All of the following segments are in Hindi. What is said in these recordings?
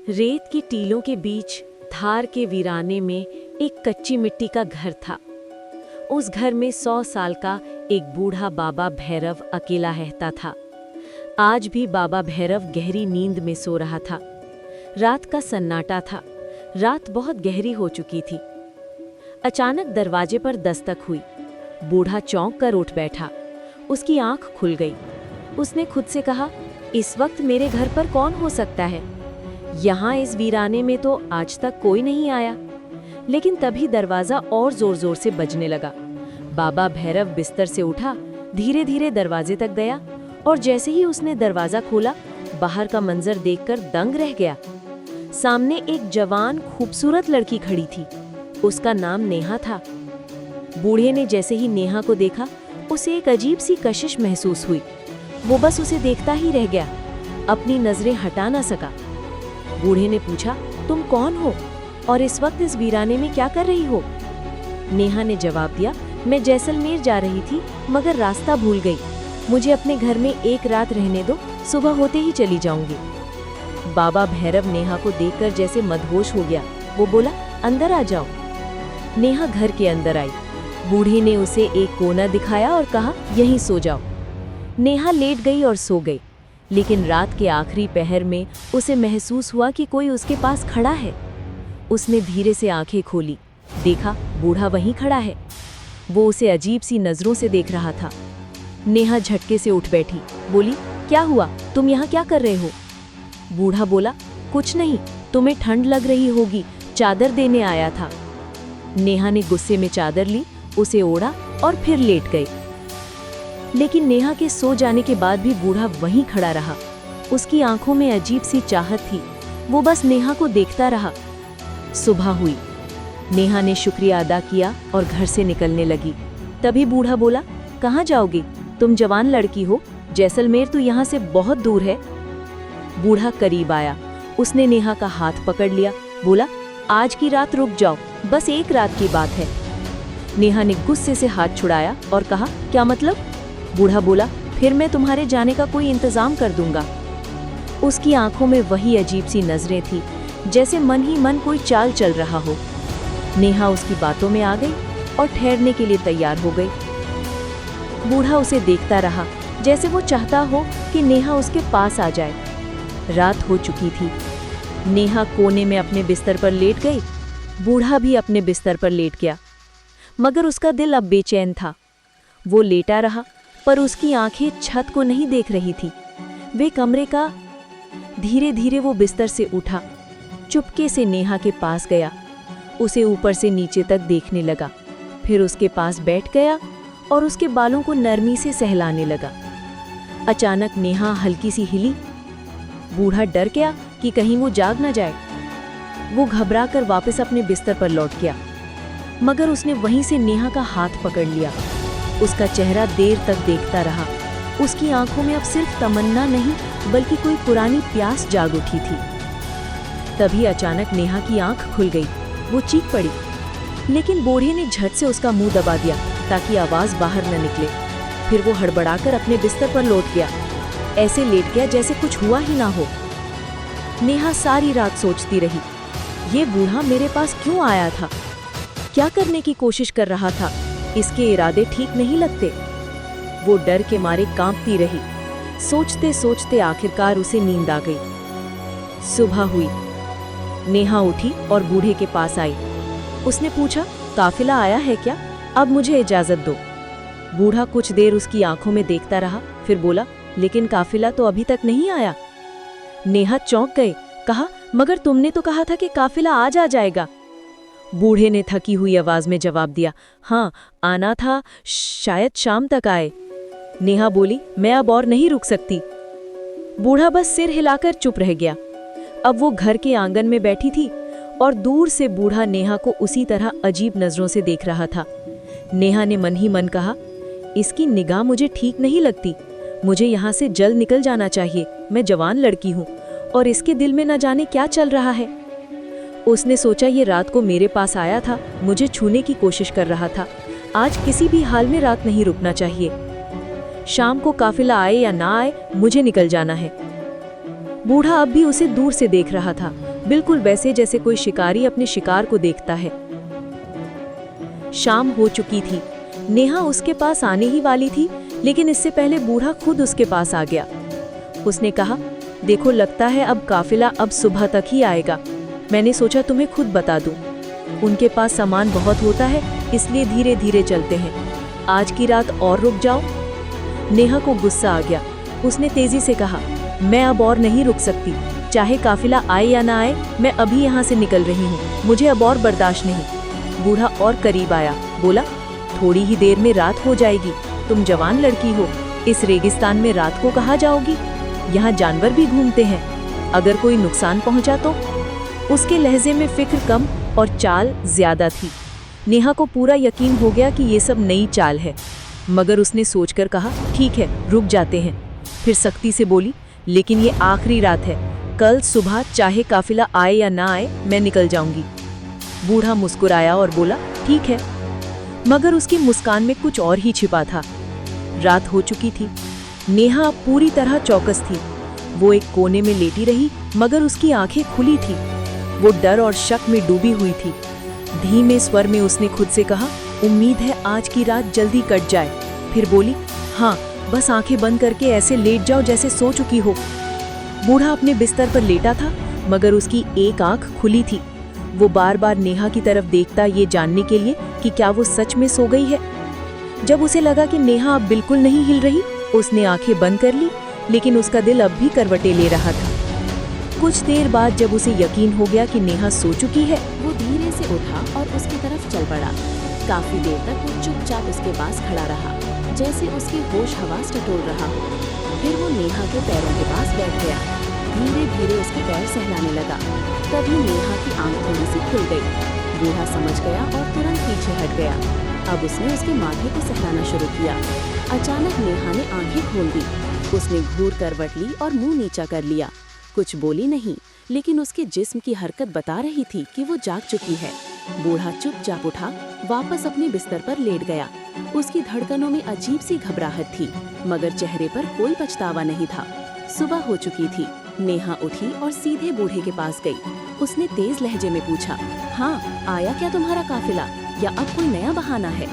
रेत की टीलों के बीच धार के वीराने में एक कच्ची मिट्टी का घर था। उस घर में 100 साल का एक बूढ़ा बाबा भैरव अकेला रहता था। आज भी बाबा भैरव गहरी नींद में सो रहा था। रात का सन्नाटा था। रात बहुत गहरी हो चुकी थी। अचानक दरवाजे पर दस्तक हुई। बूढ़ा चौंक कर उठ बैठा। उसकी आंख खुल गई। उसने खुद से कहा, इस वक्त मेरे घर पर कौन हो सकता है? यहाँ इस वीराने में तो आज तक कोई नहीं आया। लेकिन तभी दरवाजा और जोर जोर से बजने लगा। बाबा भैरव बिस्तर से उठा, धीरे धीरे दरवाजे तक गया और जैसे ही उसने दरवाजा खोला, बाहर का मंजर देखकर दंग रह गया। सामने एक जवान खूबसूरत लड़की खड़ी थी। उसका नाम नेहा था। बूढ़े ने जैसे ही नेहा को देखा, उसे एक अजीब सी कशिश महसूस हुई। वो बस उसे देखता ही रह गया, अपनी नजरें हटा ना सका। बूढ़े ने पूछा, तुम कौन हो और इस वक्त इस वीराने में क्या कर रही हो? नेहा ने जवाब दिया, मैं जैसलमेर जा रही थी मगर रास्ता भूल गई। मुझे अपने घर में एक रात रहने दो, सुबह होते ही चली जाऊंगी। बाबा भैरव नेहा को देखकर जैसे मदहोश हो गया। वो बोला, अंदर आ जाओ। नेहा घर के अंदर आई। बूढ़े ने उसे एक कोना दिखाया और कहा, यहीं सो जाओ। नेहा लेट गई और सो गई। लेकिन रात के आखिरी पहर में उसे महसूस हुआ कि कोई उसके पास खड़ा है। उसने धीरे से आंखें खोली। देखा, बूढ़ा वहीं खड़ा है। वो उसे अजीब सी नजरों से देख रहा था। नेहा झटके से उठ बैठी, बोली, क्या हुआ? तुम यहाँ क्या कर रहे हो? बूढ़ा बोला, कुछ नहीं, तुम्हें ठंड लग रही होगी, चादर देने आया था। नेहा ने गुस्से में चादर ली, उसे ओढ़ा और फिर लेट गई। लेकिन नेहा के सो जाने के बाद भी बूढ़ा वहीं खड़ा रहा। उसकी आंखों में अजीब सी चाहत थी। वो बस नेहा को देखता रहा। सुबह हुई। नेहा ने शुक्रिया अदा किया और घर से निकलने लगी। तभी बूढ़ा बोला, कहाँ जाओगी? तुम जवान लड़की हो, जैसलमेर तो यहाँ से बहुत दूर है। बूढ़ा करीब आया। उसने नेहा का हाथ पकड़ लिया, बोला, आज की रात रुक जाओ, बस एक रात की बात है। नेहा ने गुस्से से हाथ छुड़ाया और कहा, क्या मतलब? बूढ़ा बोला, फिर मैं तुम्हारे जाने का कोई इंतजाम कर दूंगा। उसकी आंखों में वही अजीब सी नजरें थी, जैसे मन ही मन कोई चाल चल रहा हो। नेहा उसकी बातों में आ गई और ठहरने के लिए तैयार हो गई। बूढ़ा उसे देखता रहा, जैसे वो चाहता हो कि नेहा उसके पास आ जाए। रात हो चुकी थी। नेहा कोने में अपने बिस्तर पर लेट गई। बूढ़ा भी अपने बिस्तर पर लेट गया, मगर उसका दिल अब बेचैन था। वो लेटा रहा, पर उसकी आंखें छत को नहीं देख रही थी, वे कमरे का। धीरे धीरे वो बिस्तर से उठा, चुपके से नेहा के पास गया, उसे ऊपर से नीचे तक देखने लगा, फिर उसके पास बैठ गया और उसके बालों को नरमी से सहलाने लगा। अचानक नेहा हल्की सी हिली। बूढ़ा डर गया कि कहीं वो जाग न जाए। वो घबरा कर वापस अपने बिस्तर पर लौट गया, मगर उसने वहीं से नेहा का हाथ पकड़ लिया। उसका चेहरा देर तक देखता रहा। उसकी आंखों में अब सिर्फ तमन्ना नहीं, बल्कि कोई पुरानी प्यास जाग उठी थी। तभी अचानक नेहा की आंख खुल गई। वो चीख पड़ी, लेकिन बूढ़े ने झट से उसका मुंह दबा दिया ताकि आवाज बाहर न निकले। फिर वो हड़बड़ाकर अपने बिस्तर पर लौट गया, ऐसे लेट गया जैसे कुछ हुआ ही ना हो। नेहा सारी रात सोचती रही, ये बूढ़ा मेरे पास क्यों आया था? क्या करने की कोशिश कर रहा था? इसके इरादे ठीक नहीं लगते। वो डर के मारे कांपती रही। सोचते सोचते आखिरकार उसे नींद आ गई। सुबह हुई। नेहा उठी और बूढ़े के पास आई। उसने पूछा, काफिला आया है क्या? अब मुझे इजाजत दो। बूढ़ा कुछ देर उसकी आंखों में देखता रहा, फिर बोला, लेकिन काफिला तो अभी तक नहीं आया। नेहा चौंक गए। कहा, मगर तुमने तो कहा था कि काफिला आज आ जाएगा। बूढ़े ने थकी हुई आवाज में जवाब दिया, हाँ आना था, शायद शाम तक आए। नेहा बोली, मैं अब और नहीं रुक सकती। बूढ़ा बस सिर हिलाकर चुप रह गया। अब वो घर के आंगन में बैठी थी और दूर से बूढ़ा नेहा को उसी तरह अजीब नजरों से देख रहा था। नेहा ने मन ही मन कहा, इसकी निगाह मुझे ठीक नहीं लगती, मुझे यहाँ से जल्द निकल जाना चाहिए। मैं जवान लड़की हूँ और इसके दिल में न जाने क्या चल रहा है। उसने सोचा, ये रात को मेरे पास आया था, मुझे छूने की कोशिश कर रहा था। आज किसी भी हाल में रात नहीं रुकना चाहिए। शाम को काफिला आए या ना आए, मुझे निकल जाना है। बूढ़ा अब भी उसे दूर से देख रहा था, बिल्कुल वैसे जैसे कोई शिकारी अपने शिकार को देखता है। शाम हो चुकी थी। नेहा उसके पास आने ही वाली थी, लेकिन इससे पहले बूढ़ा खुद उसके पास आ गया। उसने कहा, देखो लगता है अब काफिला अब सुबह तक ही आएगा। मैंने सोचा तुम्हें खुद बता दूं। उनके पास सामान बहुत होता है, इसलिए धीरे धीरे चलते हैं। आज की रात और रुक जाओ। नेहा को गुस्सा आ गया। उसने तेजी से कहा, मैं अब और नहीं रुक सकती। चाहे काफिला आए या ना आए, मैं अभी यहाँ से निकल रही हूँ। मुझे अब और बर्दाश्त नहीं। बूढ़ा और करीब आया, बोला, थोड़ी ही देर में रात हो जाएगी। तुम जवान लड़की हो, इस रेगिस्तान में रात को कहाँ जाओगी? यहाँ जानवर भी घूमते हैं। अगर कोई नुकसान पहुँचा तो? उसके लहजे में फिक्र कम और चाल ज्यादा थी। नेहा को पूरा यकीन हो गया कि ये सब नई चाल है, मगर उसने सोचकर कहा, ठीक है, रुक जाते हैं। फिर सख्ती से बोली, लेकिन ये आखिरी रात है। कल सुबह चाहे काफिला आए या ना आए, मैं निकल जाऊंगी। बूढ़ा मुस्कुराया और बोला, ठीक है। मगर उसकी मुस्कान में कुछ और ही छिपा था। रात हो चुकी थी। नेहा अब पूरी तरह चौकस थी। वो एक कोने में लेटी रही, मगर उसकी आंखें खुली थी। वो डर और शक में डूबी हुई थी। धीमे स्वर में उसने खुद से कहा, उम्मीद है आज की रात जल्दी कट जाए। फिर बोली, हाँ, बस आंखें बंद करके ऐसे लेट जाओ जैसे सो चुकी हो। बूढ़ा अपने बिस्तर पर लेटा था, मगर उसकी एक आंख खुली थी। वो बार बार नेहा की तरफ देखता, ये जानने के लिए कि क्या वो सच में सो गई है। जब उसे लगा कि नेहा अब बिल्कुल नहीं हिल रही, उसने आंखें बंद कर ली, लेकिन उसका दिल अब भी करवटें ले रहा था। कुछ देर बाद जब उसे यकीन हो गया कि नेहा सो चुकी है, वो धीरे से उठा और उसकी तरफ चल पड़ा। काफी देर तक वो चुपचाप उसके पास खड़ा रहा, जैसे उसके होश हवास टटोल रहा हो। फिर वो नेहा के पैरों के पास बैठ गया। धीरे धीरे उसके पैर सहलाने लगा। तभी नेहा की आंख थोड़ी सी खुल गई। बूढ़ा समझ गया और तुरंत पीछे हट गया। अब उसने उसके माथे को सहलाना शुरू किया। अचानक नेहा ने आंखें खोल दी। उसने घूर करवट ली और मुंह नीचा कर लिया। कुछ बोली नहीं, लेकिन उसके जिस्म की हरकत बता रही थी कि वो जाग चुकी है। बूढ़ा चुपचाप उठा, वापस अपने बिस्तर पर लेट गया। उसकी धड़कनों में अजीब सी घबराहट थी, मगर चेहरे पर कोई पछतावा नहीं था। सुबह हो चुकी थी। नेहा उठी और सीधे बूढ़े के पास गई। उसने तेज लहजे में पूछा, हाँ, आया क्या तुम्हारा काफिला, या अब कोई नया बहाना है?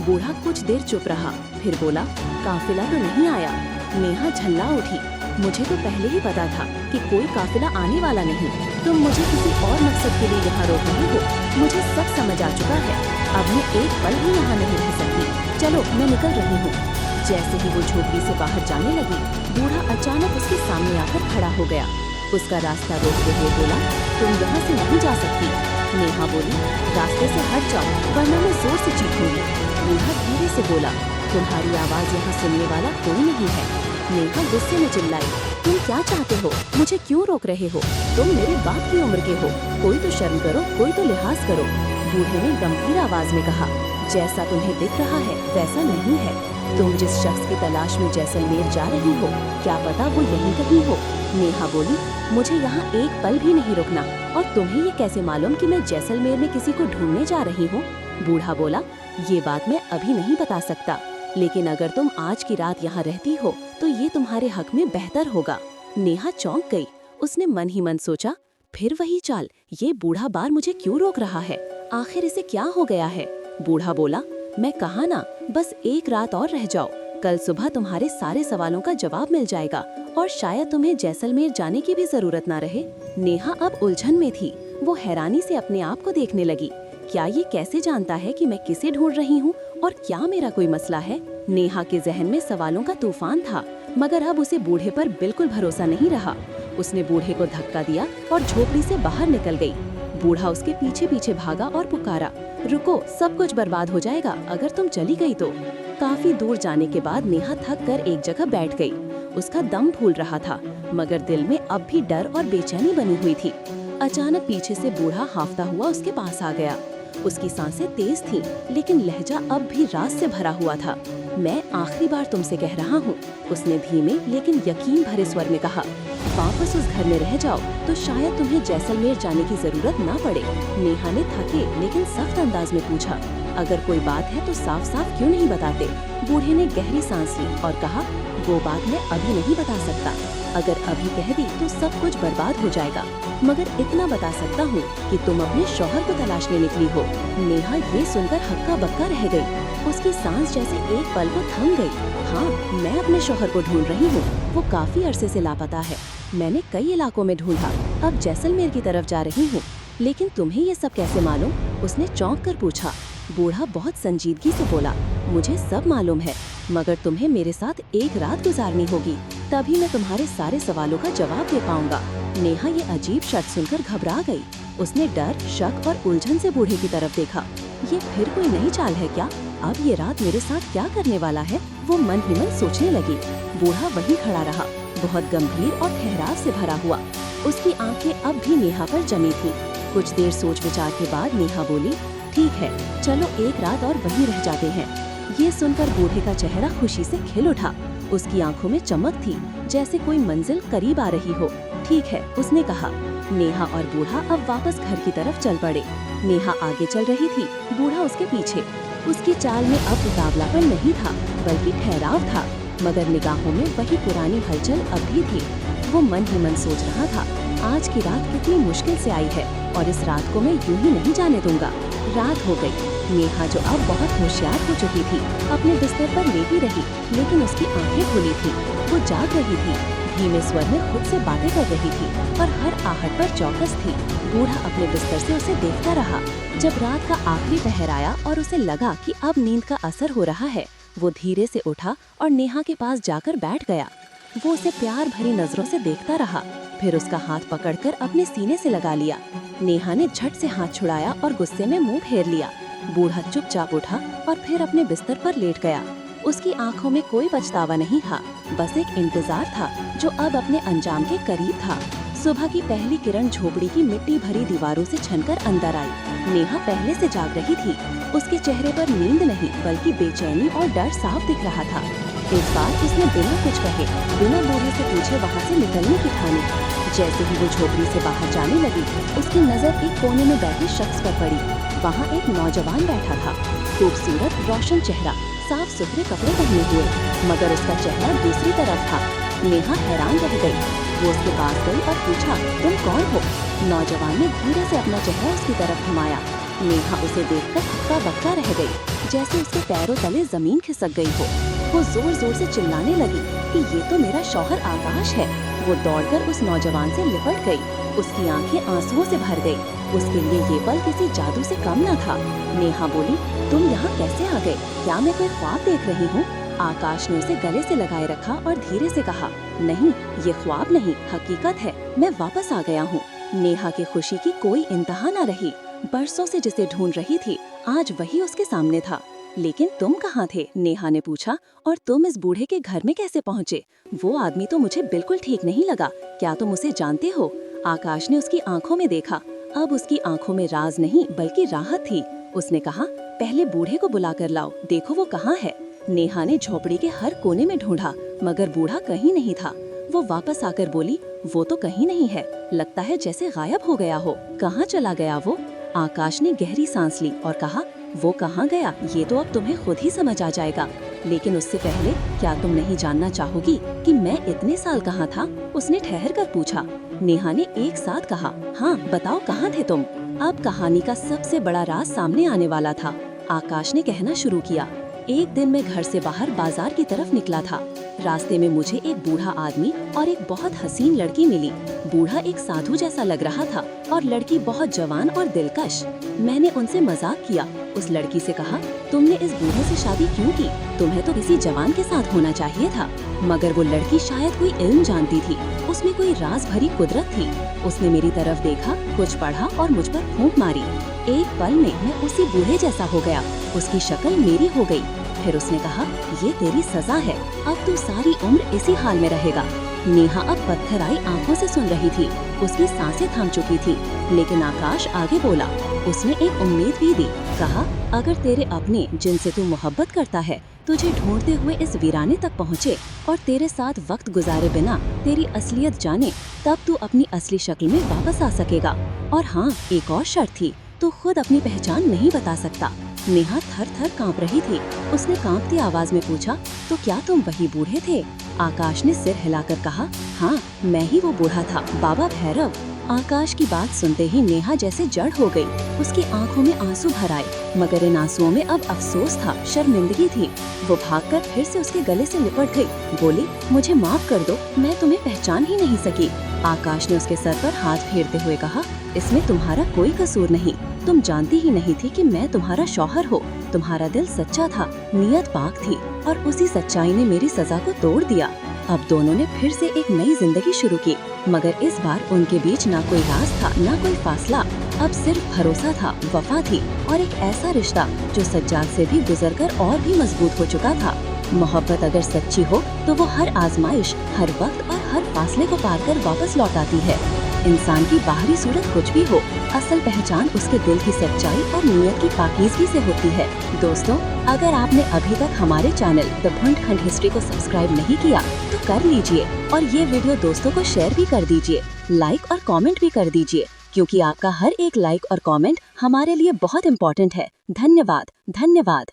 बूढ़ा कुछ देर चुप रहा, फिर बोला, काफिला तो नहीं आया। नेहा झल्ला उठी, मुझे तो पहले ही पता था कि कोई काफिला आने वाला नहीं। तुम मुझे किसी और मकसद के लिए यहाँ रोक रहे हो। मुझे सब समझ आ चुका है। अब मैं एक पल भी यहाँ नहीं रह सकती। चलो, मैं निकल रही हूँ। जैसे ही वो झोपड़ी से बाहर जाने लगी, बूढ़ा अचानक उसके सामने आकर खड़ा हो गया। उसका रास्ता रोकते हुए बोला, तुम यहाँ से नहीं जा सकती। नेहा बोली, रास्ते से हट जाओ, वरना मैं जोर से चीखूंगी। बूढ़ा धीरे से बोला, तुम्हारी आवाज यहाँ सुनने वाला कोई नहीं है। नेहा गुस्से में चिल्लाई, तुम क्या चाहते हो? मुझे क्यों रोक रहे हो? तुम मेरे बाप की उम्र के हो। कोई तो शर्म करो, कोई तो लिहाज करो। बूढ़े ने गंभीर आवाज में कहा, जैसा तुम्हें दिख रहा है वैसा नहीं है। तुम जिस शख्स की तलाश में जैसलमेर जा रही हो, क्या पता वो यहीं कहीं हो। नेहा बोली, मुझे यहाँ एक पल भी नहीं रुकना। और तुम्हें ये कैसे मालूम कि मैं जैसलमेर में किसी को ढूंढने जा रही हूँ? बूढ़ा बोला, ये बात मैं अभी नहीं बता सकता, लेकिन अगर तुम आज की रात यहाँ रहती हो तो ये तुम्हारे हक में बेहतर होगा। नेहा चौंक गई। उसने मन ही मन सोचा, फिर वही चाल, ये बूढ़ा बार मुझे क्यों रोक रहा है? आखिर इसे क्या हो गया है? बूढ़ा बोला, मैं कहा ना, बस एक रात और रह जाओ। कल सुबह तुम्हारे सारे सवालों का जवाब मिल जाएगा और शायद तुम्हें जैसलमेर जाने की भी जरूरत ना रहे। नेहा अब उलझन में थी। वो हैरानी से अपने आप को देखने लगी। क्या ये कैसे जानता है कि मैं किसे ढूंढ रही हूँ और क्या मेरा कोई मसला है? नेहा के जहन में सवालों का तूफान था, मगर अब उसे बूढ़े पर बिल्कुल भरोसा नहीं रहा। उसने बूढ़े को धक्का दिया और झोपड़ी से बाहर निकल गई। बूढ़ा उसके पीछे पीछे भागा और पुकारा, रुको, सब कुछ बर्बाद हो जाएगा अगर तुम चली गई तो। काफी दूर जाने के बाद नेहा थक कर एक जगह बैठ गई। उसका दम फूल रहा था, मगर दिल में अब भी डर और बेचैनी बनी हुई थी। अचानक पीछे से बूढ़ा हांफता हुआ उसके पास आ गया। उसकी सांसें तेज थीं, लेकिन लहजा अब भी राज से भरा हुआ था। मैं आखिरी बार तुमसे कह रहा हूँ, उसने धीमे लेकिन यकीन भरे स्वर में कहा। वापस उस घर में रह जाओ तो शायद तुम्हें जैसलमेर जाने की जरूरत ना पड़े। नेहा ने थके लेकिन सख्त अंदाज में पूछा, अगर कोई बात है तो साफ साफ क्यों नहीं बताते? बूढ़े ने गहरी सांस ली और कहा, वो बात मैं अभी नहीं बता सकता। अगर अभी कह दी तो सब कुछ बर्बाद हो जाएगा, मगर इतना बता सकता हूँ कि तुम अपने शौहर को तलाशने निकली हो। नेहा ये सुनकर हक्का बक्का रह गई। उसकी सांस जैसे एक पल को थम गई। हाँ, मैं अपने शौहर को ढूंढ रही हूँ। वो काफी अरसे से लापता है। मैंने कई इलाकों में ढूंढा, अब जैसलमेर की तरफ जा रही हूँ। लेकिन तुम्हें ये सब कैसे मालूम? उसने चौंक कर पूछा। बूढ़ा बहुत संजीदगी से बोला, मुझे सब मालूम है, मगर तुम्हें मेरे साथ एक रात गुजारनी होगी, तभी मैं तुम्हारे सारे सवालों का जवाब दे पाऊंगा। नेहा ये अजीब शर्त सुनकर घबरा गई। उसने डर, शक और उलझन से बूढ़े की तरफ देखा। ये फिर कोई नई चाल है क्या? अब ये रात मेरे साथ क्या करने वाला है? वो मन ही मन सोचने लगी। बूढ़ा वहीं खड़ा रहा, बहुत गंभीर और ठहराव से भरा हुआ। उसकी आंखें अब भी नेहा पर जमी थी। कुछ देर सोच विचार के बाद नेहा बोली, ठीक है, चलो एक रात और वहीं रह जाते हैं। ये सुनकर बूढ़े का चेहरा खुशी से खिल उठा। उसकी आंखों में चमक थी, जैसे कोई मंजिल करीब आ रही हो। ठीक है, उसने कहा। नेहा और बूढ़ा अब वापस घर की तरफ चल पड़े। नेहा आगे चल रही थी, बूढ़ा उसके पीछे। उसकी चाल में अब उतावलापन नहीं था, बल्कि ठहराव था, मगर निगाहों में वही पुरानी हलचल अब भी थी। वो मन ही मन सोच रहा था, आज की रात कितनी मुश्किल से आई है और इस रात को मैं यूं ही नहीं जाने दूंगा। रात हो गई। नेहा, जो अब बहुत होशियार हो चुकी थी, अपने बिस्तर पर लेटी रही, लेकिन उसकी आंखें खुली थी। वो जाग रही थी, धीमे स्वर में खुद से बातें कर रही थी और हर आहट पर चौकस थी। बूढ़ा अपने बिस्तर से उसे देखता रहा। जब रात का आखिरी पहर आया और उसे लगा कि अब नींद का असर हो रहा है, वो धीरे से उठा और नेहा के पास जाकर बैठ गया। वो उसे प्यार भरी नजरों से देखता रहा, फिर उसका हाथ पकड़कर अपने सीने से लगा लिया। नेहा ने झट से हाथ छुड़ाया और गुस्से में मुंह फेर लिया। बूढ़ा चुपचाप उठा और फिर अपने बिस्तर पर लेट गया। उसकी आंखों में कोई पछतावा नहीं था, बस एक इंतजार था जो अब अपने अंजाम के करीब था। सुबह की पहली किरण झोपड़ी की मिट्टी भरी दीवारों से छनकर अंदर आई। नेहा पहले से जाग रही थी। उसके चेहरे पर नींद नहीं, बल्कि बेचैनी और डर साफ दिख रहा था। इस बार उसने बिना कुछ कहे, बिना बूढ़े से पूछे वहाँ से निकलने की ठानी। जैसे ही वो झोपड़ी से बाहर जाने लगी, उसकी नजर एक कोने में बैठे शख्स पर पड़ी। वहाँ एक नौजवान बैठा था, खूबसूरत रोशन चेहरा, साफ सुथरे कपड़े पहने हुए, मगर उसका चेहरा दूसरी तरफ था। नेहा हैरान रह गई। वो उसके पास गई और पूछा, तुम कौन हो? नौजवान ने धीरे से अपना चेहरा उसकी तरफ घुमाया। नेहा उसे देखकर हक्का बक्का रह गई, जैसे उसके पैरों तले जमीन खिसक गई हो। वो जोर जोर से चिल्लाने लगी कि ये तो मेरा शौहर आकाश है। वो दौड़कर उस नौजवान से लिपट गई। उसकी आंखें आंसुओं से भर गई। उसके लिए ये पल किसी जादू से कम न था। नेहा बोली, तुम यहाँ कैसे आ गए? क्या मैं कोई ख्वाब देख रही हूँ? आकाश ने उसे गले से लगाए रखा और धीरे से कहा, नहीं, ये ख्वाब नहीं, हकीकत है, मैं वापस आ गया हूँ। नेहा की खुशी की कोई इंतहा न रही। बरसों से जिसे ढूंढ रही थी, आज वही उसके सामने था। लेकिन तुम कहाँ थे? नेहा ने पूछा। और तुम इस बूढ़े के घर में कैसे पहुँचे? वो आदमी तो मुझे बिल्कुल ठीक नहीं लगा। क्या तुम उसे जानते हो? आकाश ने उसकी आंखों में देखा। अब उसकी आंखों में राज नहीं, बल्कि राहत थी। उसने कहा, पहले बूढ़े को बुला कर लाओ, देखो वो कहाँ है। नेहा ने झोपड़ी के हर कोने में ढूंढा, मगर बूढ़ा कहीं नहीं था। वो वापस आकर बोली, वो तो कहीं नहीं है, लगता है जैसे गायब हो गया हो। कहाँ चला गया वो? आकाश ने गहरी सांस ली और कहा, वो कहाँ गया ये तो अब तुम्हें खुद ही समझ आ जाएगा। लेकिन उससे पहले क्या तुम नहीं जानना चाहोगी कि मैं इतने साल कहाँ था? उसने ठहर कर पूछा। नेहा ने एक साथ कहा, हाँ बताओ, कहाँ थे तुम? अब कहानी का सबसे बड़ा राज सामने आने वाला था। आकाश ने कहना शुरू किया, एक दिन मैं घर से बाहर बाजार की तरफ निकला था। रास्ते में मुझे एक बूढ़ा आदमी और एक बहुत हसीन लड़की मिली। बूढ़ा एक साधु जैसा लग रहा था और लड़की बहुत जवान और दिलकश। मैंने उनसे मजाक किया। उस लड़की से कहा, तुमने इस बूढ़े से शादी क्यों की? तुम्हें तो किसी जवान के साथ होना चाहिए था। मगर वो लड़की शायद कोई इल्म जानती थी, उसमें कोई राज भरी कुदरत थी। उसने मेरी तरफ देखा, कुछ पढ़ा और मुझ पर फूंक मारी। एक पल में मैं उसी बूढ़े जैसा हो गया। उसकी शक्ल मेरी हो गई। फिर उसने कहा, ये तेरी सजा है, अब तू सारी उम्र इसी हाल में रहेगा। नेहा अब पत्थराई आंखों से सुन रही थी। उसकी सांसें थम चुकी थी। लेकिन आकाश आगे बोला। उसने एक उम्मीद भी दी। कहा, अगर तेरे अपने जिनसे तू मोहब्बत करता है तुझे ढूंढते हुए इस वीराने तक पहुँचे और तेरे साथ वक्त गुजारे बिना तेरी असलियत जाने, तब तू अपनी असली शक्ल में वापस आ सकेगा। और हाँ, एक और शर्त थी, तू खुद अपनी पहचान नहीं बता सकता। नेहा थर थर कांप रही थी। उसने कांपती आवाज में पूछा, तो क्या तुम वही बूढ़े थे? आकाश ने सिर हिलाकर कहा, हाँ, मैं ही वो बूढ़ा था, बाबा भैरव। आकाश की बात सुनते ही नेहा जैसे जड़ हो गई। उसकी आंखों में आंसू भर आए, मगर इन आंसुओं में अब अफसोस था, शर्मिंदगी थी। वो भागकर फिर से उसके गले से लिपट गई। बोली, मुझे माफ कर दो, मैं तुम्हें पहचान ही नहीं सकी। आकाश ने उसके सर पर हाथ फेरते हुए कहा, इसमें तुम्हारा कोई कसूर नहीं। तुम जानती ही नहीं थी कि मैं तुम्हारा शौहर हो। तुम्हारा दिल सच्चा था, नीयत पाक थी, और उसी सच्चाई ने मेरी सजा को तोड़ दिया। अब दोनों ने फिर से एक नई जिंदगी शुरू की, मगर इस बार उनके बीच ना कोई राज था, ना कोई फासला। अब सिर्फ भरोसा था, वफा थी, और एक ऐसा रिश्ता जो सज्जाद से भी गुजरकर और भी मजबूत हो चुका था। मोहब्बत अगर सच्ची हो तो वो हर आजमाइश, हर वक्त और हर फासले को पार कर वापस लौट आती है। इंसान की बाहरी सूरत कुछ भी हो, असल पहचान उसके दिल की सच्चाई और नीयत की पाकीज़गी से होती है। दोस्तों, अगर आपने अभी तक हमारे चैनल द बुंदेलखंड हिस्ट्री को सब्सक्राइब नहीं किया तो कर लीजिए, और ये वीडियो दोस्तों को शेयर भी कर दीजिए, लाइक और कमेंट भी कर दीजिए, क्योंकि आपका हर एक लाइक और कमेंट हमारे लिए बहुत इम्पोर्टेंट है। धन्यवाद।